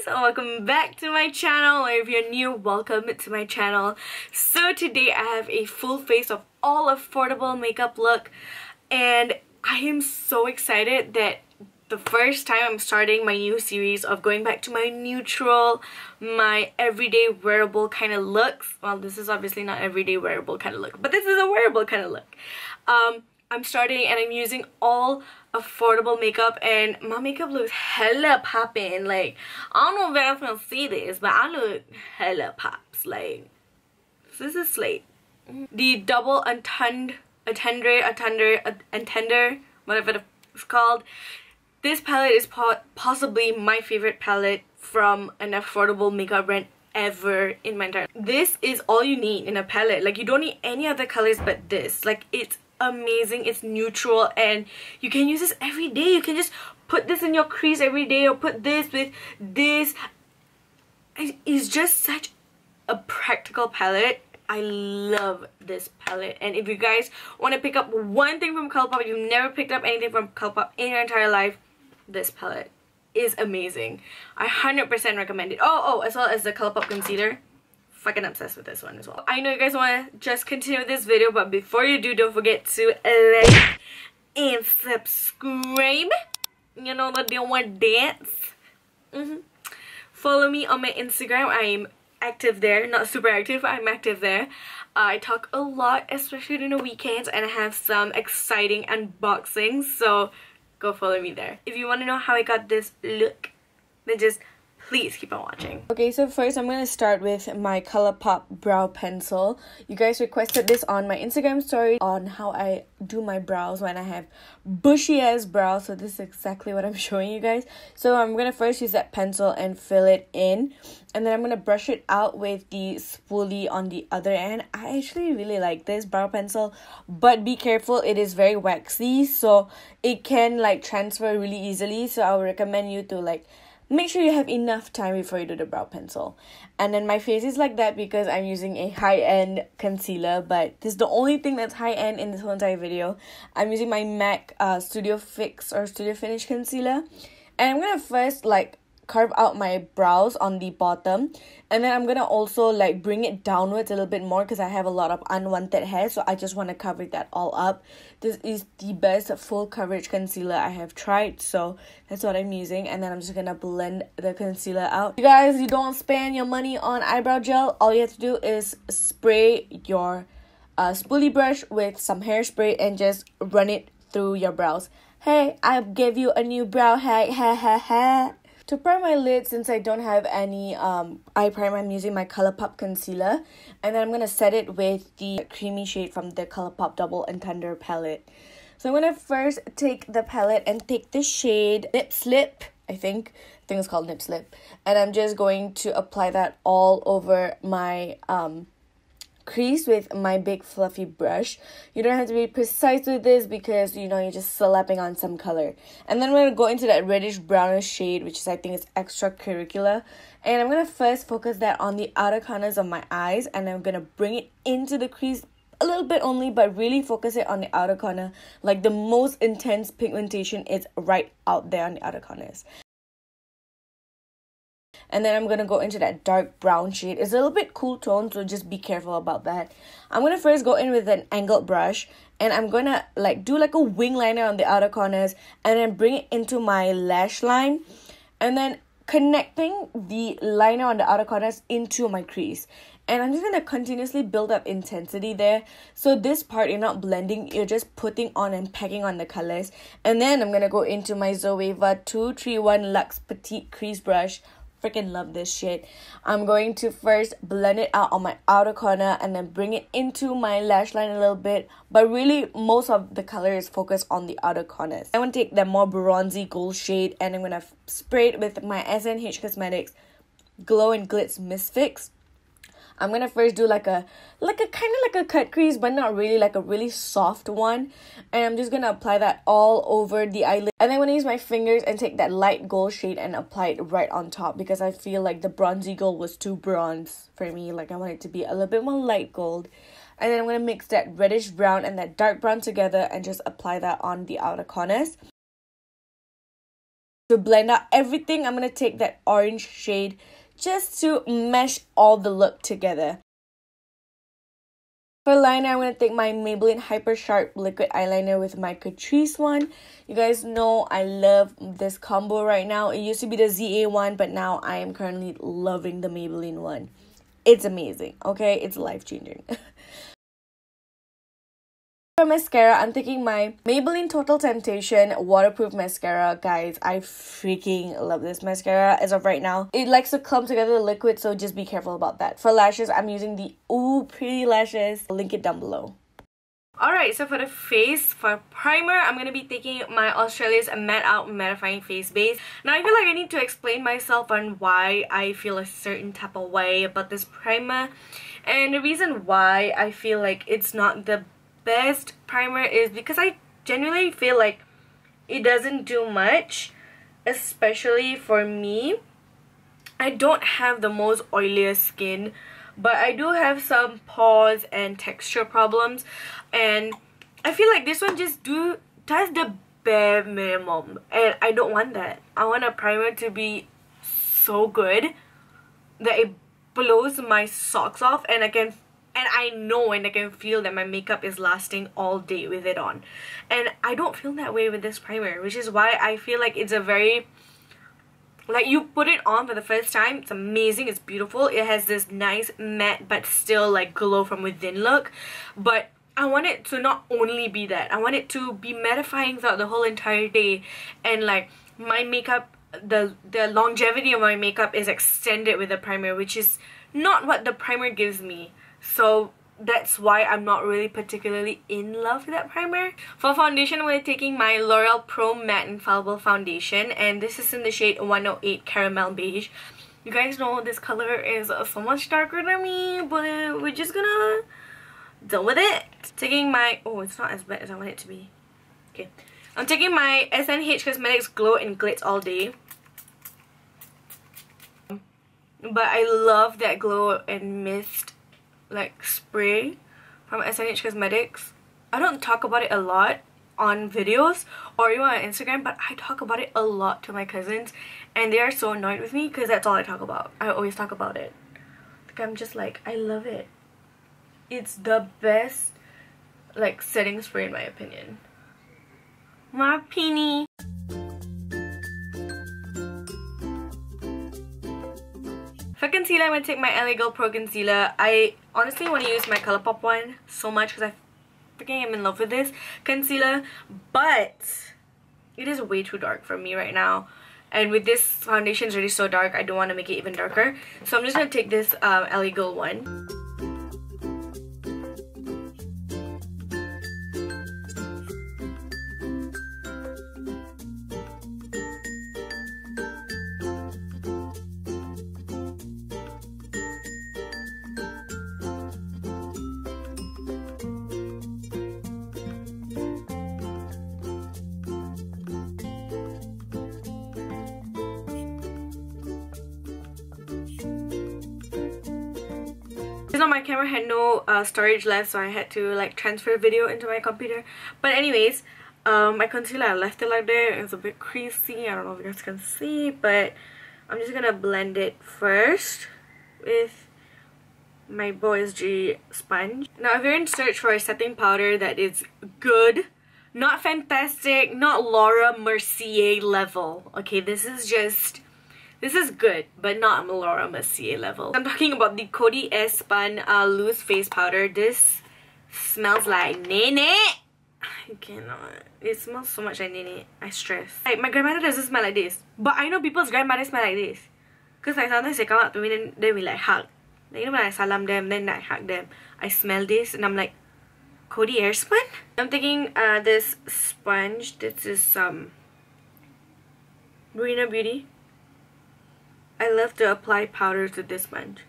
guys, welcome back to my channel, or if you're new, welcome to my channel. So today I have a full face of all affordable makeup look, and I am so excited that the first time I'm starting my new series of going back to my neutral, my everyday wearable kind of looks. Well, this is obviously not everyday wearable kind of look, but this is a wearable kind of look. I'm starting and I'm using all affordable makeup, and my makeup looks hella poppin'. Like, I don't know if everyone's gonna see this, but I look hella pops. Like, this is slate. The double untender, whatever it's called. This palette is possibly my favorite palette from an affordable makeup brand ever in my entire life. This is all you need in a palette. Like, you don't need any other colors but this. Like, it's amazing, it's neutral, and you can use this every day. You can just put this in your crease every day, or put this with this. It's just such a practical palette. I love this palette, and if you guys want to pick up one thing from ColourPop, you've never picked up anything from ColourPop in your entire life, this palette is amazing. I 100% recommend it. Oh, as well as the ColourPop concealer. Fucking obsessed with this one as well. I know you guys want to just continue with this video, but before you do, don't forget to like and subscribe. You know the deal, one dance. Follow me on my Instagram. I'm active there. Not super active, but I'm active there. I talk a lot, especially during the weekends, and I have some exciting unboxings, so go follow me there. If you want to know how I got this look, then just please keep on watching. Okay, so first I'm going to start with my ColourPop brow pencil. You guys requested this on my Instagram story on how I do my brows when I have bushy ass brows, so this is exactly what I'm showing you guys. So I'm going to first use that pencil and fill it in, and then I'm going to brush it out with the spoolie on the other end. I actually really like this brow pencil, but be careful, it is very waxy, so it can like transfer really easily, so I would recommend you to like make sure you have enough time before you do the brow pencil. And then my face is like that because I'm using a high-end concealer, but this is the only thing that's high-end in this whole entire video. I'm using my MAC Studio Fix or Studio Finish concealer. And I'm going to first like carve out my brows on the bottom, and then I'm gonna also like bring it downwards a little bit more because I have a lot of unwanted hair, so I just want to cover that all up. This is the best full coverage concealer I have tried, so that's what I'm using. And then I'm just gonna blend the concealer out. You guys, you don't spend your money on eyebrow gel. All you have to do is spray your spoolie brush with some hairspray and just run it through your brows. Hey, I gave you a new brow hack, ha ha ha. To prime my lid, since I don't have any eye primer, I'm using my ColourPop concealer. And then I'm going to set it with the creamy shade from the ColourPop Double Entender palette. So I'm going to first take the palette and take the shade Nip Slip, I think it's called Nip Slip. And I'm just going to apply that all over my crease with my big fluffy brush. You don't have to be precise with this because, you know, you're just slapping on some color. And then I'm going to go into that reddish brownish shade, which is, I think, is extracurricular. And I'm going to first focus that on the outer corners of my eyes, and I'm going to bring it into the crease a little bit only, but really focus it on the outer corner. Like, the most intense pigmentation is right out there on the outer corners. And then I'm going to go into that dark brown shade. It's a little bit cool tone, so just be careful about that. I'm going to first go in with an angled brush, and I'm going to like do like a wing liner on the outer corners, and then bring it into my lash line, and then connecting the liner on the outer corners into my crease. And I'm just going to continuously build up intensity there. So this part, you're not blending, you're just putting on and packing on the colors. And then I'm going to go into my Zoeva 231 Luxe Petite Crease Brush. Freaking love this shit. I'm going to first blend it out on my outer corner and then bring it into my lash line a little bit, but really most of the color is focused on the outer corners. I want to take that more bronzy gold shade, and I'm going to spray it with my SNH Cosmetics Glow and Glitz Mist Fix. I'm going to first do like a kind of like a cut crease, but not really, like a really soft one. And I'm just going to apply that all over the eyelid. And then I'm going to use my fingers and take that light gold shade and apply it right on top, because I feel like the bronzy gold was too bronze for me. Like, I want it to be a little bit more light gold. And then I'm going to mix that reddish brown and that dark brown together and just apply that on the outer corners. To blend out everything, I'm going to take that orange shade just to mesh all the look together. For liner, I'm going to take my Maybelline Hyper Sharp Liquid Eyeliner with my Catrice one. You guys know I love this combo right now. It used to be the ZA one, but now I am currently loving the Maybelline one. It's amazing, okay? It's life-changing. For mascara, I'm taking my Maybelline Total Temptation Waterproof Mascara. Guys, I freaking love this mascara as of right now. It likes to clump together the liquid, so just be careful about that. For lashes, I'm using the Ooh Pretty Lashes. I'll link it down below. Alright, so for the face, for primer, I'm going to be taking my Australia's Matte Out Mattifying Face Base. Now, I feel like I need to explain myself on why I feel a certain type of way about this primer. And the reason why I feel like it's not the best primer is because I genuinely feel like it doesn't do much, especially for me. I don't have the most oiliest skin, but I do have some pores and texture problems, and I feel like this one just does the bare minimum, and I don't want that. I want a primer to be so good that it blows my socks off, and I know and I can feel that my makeup is lasting all day with it on. And I don't feel that way with this primer, which is why I feel like it's a very, like, you put it on for the first time, it's amazing, it's beautiful, it has this nice matte but still like glow from within look. But I want it to not only be that, I want it to be mattifying throughout the whole entire day, and like my makeup, the longevity of my makeup is extended with the primer, which is not what the primer gives me. So that's why I'm not really particularly in love with that primer. For foundation, we're taking my L'Oreal Pro Matte Infallible Foundation, and this is in the shade 108 Caramel Beige. You guys know this color is so much darker than me, but we're just gonna deal with it. Taking my, oh, it's not as bad as I want it to be. Okay, I'm taking my SNH Cosmetics Glow and Glitz All Day. But I love that glow and mist like spray from SNH Cosmetics. I don't talk about it a lot on videos or even on Instagram, but I talk about it a lot to my cousins, and they are so annoyed with me because that's all I talk about. I always talk about it. Like, I'm just like, I love it. It's the best like setting spray in my opinion. My opinion. For concealer, I'm going to take my LA Girl Pro Concealer. I honestly want to use my Colourpop one so much because I freaking am in love with this concealer. But it is way too dark for me right now. And with this foundation is already so dark, I don't want to make it even darker. So I'm just going to take this LA Girl one. You know, my camera had no storage left, so I had to like transfer video into my computer. But anyways, my concealer, I left it like that. It's a bit creasy. I don't know if you guys can see, but I'm just gonna blend it first with my Boys G sponge. Now, if you're in search for a setting powder that is good, not fantastic, not Laura Mercier level, okay, this is good, but not Laura Mercier level. I'm talking about the Coty Airspun Loose Face Powder. This smells like nene. I cannot. It smells so much like nene. I stress. Like, my grandmother doesn't smell like this, but I know people's grandmothers smell like this. Because like sometimes they come up to me and then we like hug. Like, you know, when I salam them, then I hug them, I smell this and I'm like, Coty Airspun? I'm taking this sponge. This is Marina Beauty. I love to apply powder to this sponge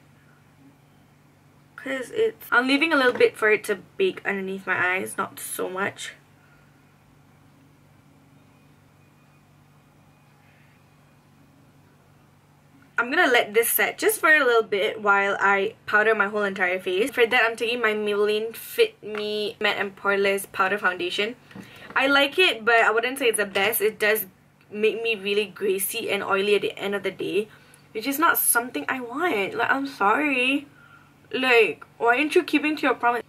because I'm leaving a little bit for it to bake underneath my eyes, not so much. I'm gonna let this set just for a little bit while I powder my whole entire face. For that, I'm taking my Maybelline Fit Me Matte and Poreless Powder Foundation. I like it, but I wouldn't say it's the best. It does make me really greasy and oily at the end of the day, which is not something I want. Like, I'm sorry. Like, why aren't you keeping to your promise?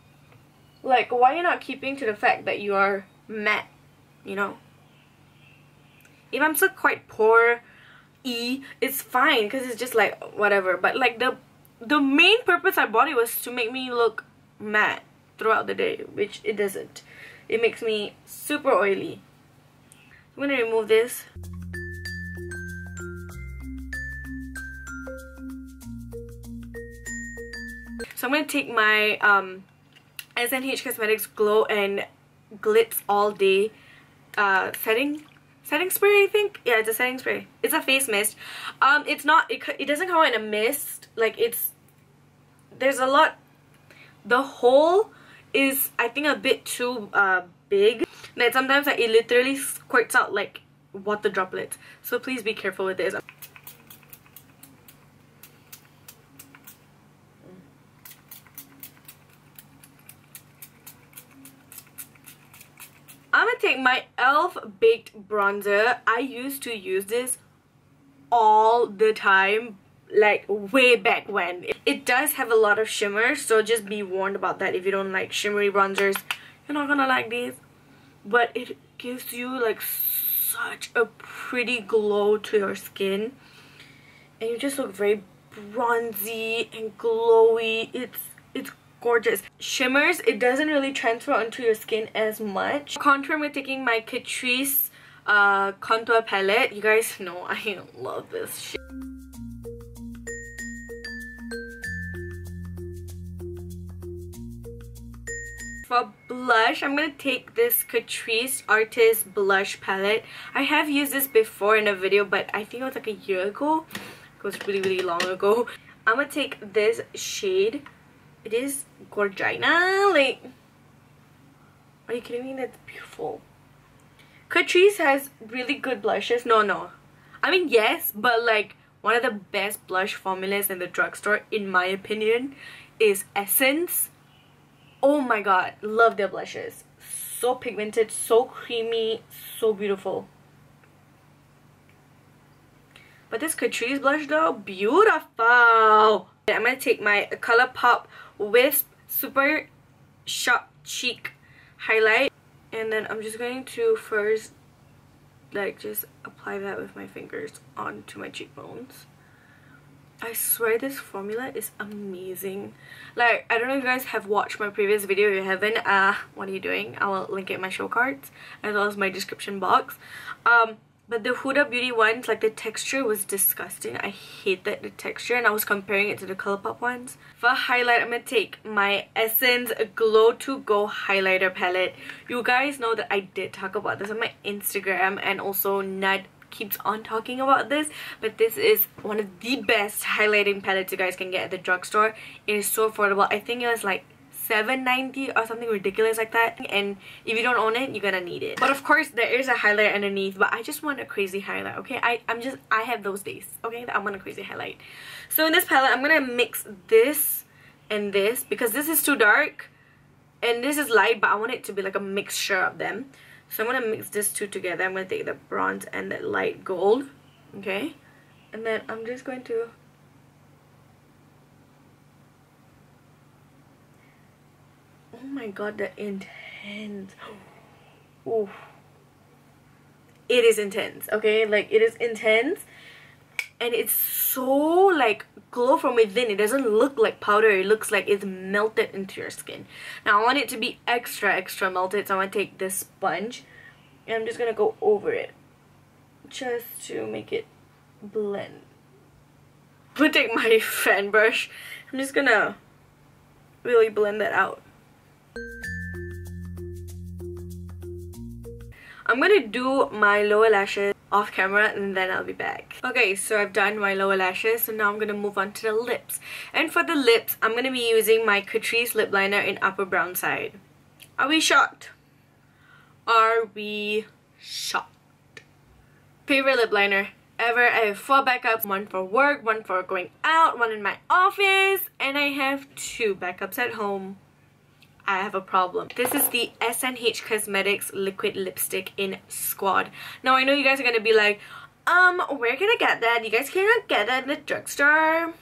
Like, why are you not keeping to the fact that you are matte, you know? If I'm still quite poor, it's fine because it's just like whatever. But like the main purpose I bought it was to make me look matte throughout the day, which it doesn't. It makes me super oily. I'm gonna remove this. So I'm gonna take my SNH Cosmetics Glow and Glitz All Day setting spray, I think. Yeah, it's a setting spray. It's a face mist. It's not, it doesn't come out in a mist. Like, there's a lot. The hole is, I think, a bit too big. That sometimes it literally squirts out like water droplets. So please be careful with this. I'm gonna take my e.l.f. Baked Bronzer. I used to use this all the time, like way back when. It does have a lot of shimmer, so just be warned about that. If you don't like shimmery bronzers, you're not gonna like these. But it gives you like such a pretty glow to your skin, and you just look very bronzy and glowy. It's gorgeous. Shimmers, it doesn't really transfer onto your skin as much. Contour, we're taking my Catrice contour palette. You guys know I love this shit. For blush, I'm gonna take this Catrice Artist Blush Palette. I have used this before in a video, but I think it was like a year ago. It was really long ago. I'm gonna take this shade. It is Gorgina. Like, are you kidding me? That's beautiful. Catrice has really good blushes. No. I mean, yes, but like one of the best blush formulas in the drugstore, in my opinion, is Essence. Oh my god, love their blushes. So pigmented, so creamy, so beautiful. But this Catrice blush though, beautiful. I'm gonna take my ColourPop Wisp Super Sharp Cheek highlight, and then I'm just going to first like just apply that with my fingers onto my cheekbones. I swear this formula is amazing. Like, I don't know if you guys have watched my previous video. If you haven't, what are you doing? I will link it in my show cards as well as my description box. But the Huda Beauty ones, like the texture was disgusting. I hated the texture, and I was comparing it to the ColourPop ones. For highlight, I'm gonna take my Essence Glow to Go highlighter palette. You guys know that I did talk about this on my Instagram, and also Nud keeps on talking about this, but this is one of the best highlighting palettes you guys can get at the drugstore. It is so affordable. I think it was like $7.90 or something ridiculous like that, and if you don't own it, you're gonna need it. But of course there is a highlight underneath, but I just want a crazy highlight. Okay, I have those days, okay, that I want a crazy highlight. So in this palette, I'm gonna mix this and this because this is too dark and this is light, but I want it to be like a mixture of them. So I'm gonna mix this two together. I'm gonna take the bronze and the light gold, okay, and then I'm just going to oh my god, the intense. Ooh. It is intense, okay? Like, it is intense. And it's so, like, glow from within. It doesn't look like powder. It looks like it's melted into your skin. Now, I want it to be extra melted. So I'm going to take this sponge. And I'm just going to go over it. Just to make it blend. I'm going to take my fan brush. I'm just going to really blend that out. I'm gonna do my lower lashes off camera and then I'll be back. Okay, so I've done my lower lashes, so now I'm gonna move on to the lips. And for the lips, I'm gonna be using my Catrice lip liner in Upper Brown Side. Are we shocked? Are we shocked? Favorite lip liner ever. I have 4 backups, one for work, one for going out, one in my office, and I have 2 backups at home. I have a problem. This is the SNH Cosmetics Liquid Lipstick in Squad. Now I know you guys are gonna be like, where can I get that? You guys cannot get that in the drugstore.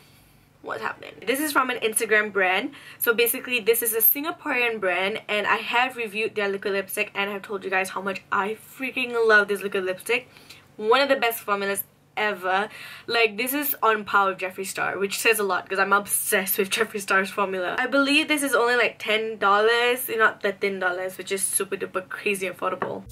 What's happening? This is from an Instagram brand. So basically this is a Singaporean brand, and I have reviewed their liquid lipstick and I have told you guys how much I freaking love this liquid lipstick. One of the best formulas ever. Like, this is on par with Jeffree Star, which says a lot because I'm obsessed with Jeffree Star's formula. I believe this is only like $10, not $13, which is super duper crazy affordable.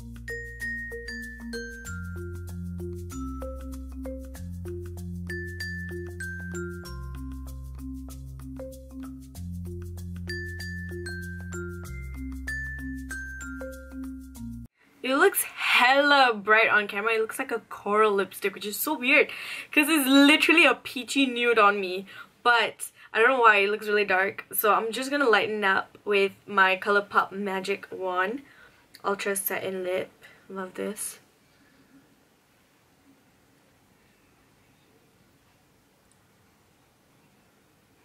It looks hella bright on camera. It looks like a coral lipstick, which is so weird because it's literally a peachy nude on me. But I don't know why it looks really dark. So I'm just gonna lighten up with my ColourPop Magic Wand Ultra Satin Lip. Love this.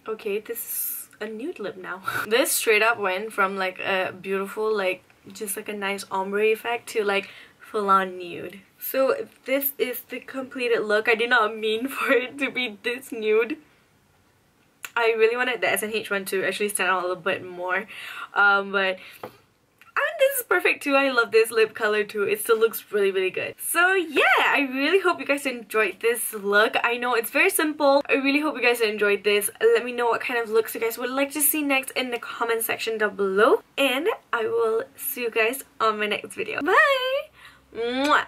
Okay, this is a nude lip now. This straight up went from like a beautiful, like just like a nice ombre effect to like full-on nude. So this is the completed look. I did not mean for it to be this nude. I really wanted the SNH one to actually stand out a little bit more, but this is perfect too. I love this lip color too. It still looks really good. So yeah, I really hope you guys enjoyed this look. I know it's very simple. I really hope you guys enjoyed this. Let me know what kind of looks you guys would like to see next in the comment section down below, and I will see you guys on my next video. Bye! Mwah!